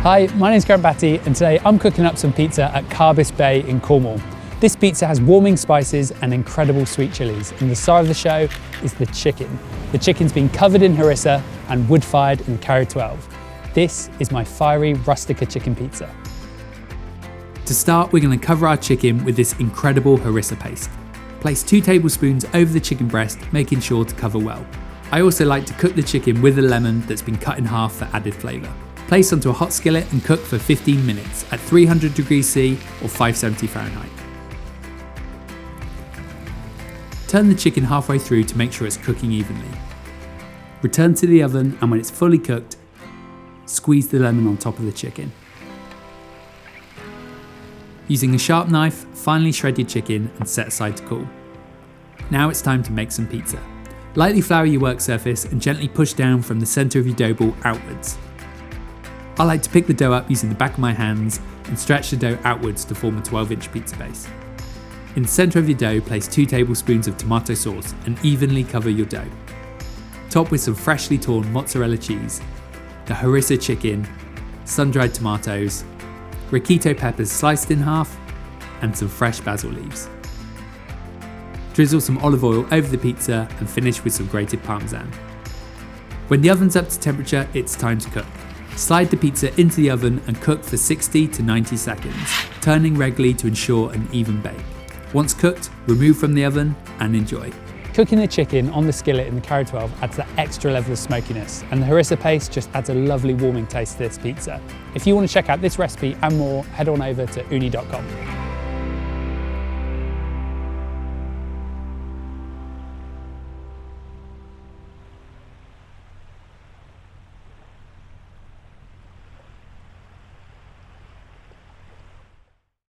Hi, my name's Grant Batty and today I'm cooking up some pizza at Carbis Bay in Cornwall. This pizza has warming spices and incredible sweet chilies, and the star of the show is the chicken. The chicken's been covered in harissa and wood-fired in Karu 12. This is my fiery Rustica chicken pizza. To start, we're going to cover our chicken with this incredible harissa paste. Place 2 tablespoons over the chicken breast, making sure to cover well. I also like to cook the chicken with a lemon that's been cut in half for added flavour. Place onto a hot skillet and cook for 15 minutes at 300 degrees C or 570 Fahrenheit. Turn the chicken halfway through to make sure it's cooking evenly. Return to the oven, and when it's fully cooked, squeeze the lemon on top of the chicken. Using a sharp knife, finely shred your chicken and set aside to cool. Now it's time to make some pizza. Lightly flour your work surface and gently push down from the centre of your dough ball outwards. I like to pick the dough up using the back of my hands and stretch the dough outwards to form a 12-inch pizza base. In the centre of your dough, place 2 tablespoons of tomato sauce and evenly cover your dough. Top with some freshly torn mozzarella cheese, the harissa chicken, sun-dried tomatoes, raquito peppers sliced in half, and some fresh basil leaves. Drizzle some olive oil over the pizza and finish with some grated parmesan. When the oven's up to temperature, it's time to cook. Slide the pizza into the oven and cook for 60 to 90 seconds, turning regularly to ensure an even bake. Once cooked, remove from the oven and enjoy. Cooking the chicken on the skillet in the Karu 12 adds that extra level of smokiness, and the harissa paste just adds a lovely warming taste to this pizza. If you want to check out this recipe and more, head on over to ooni.com.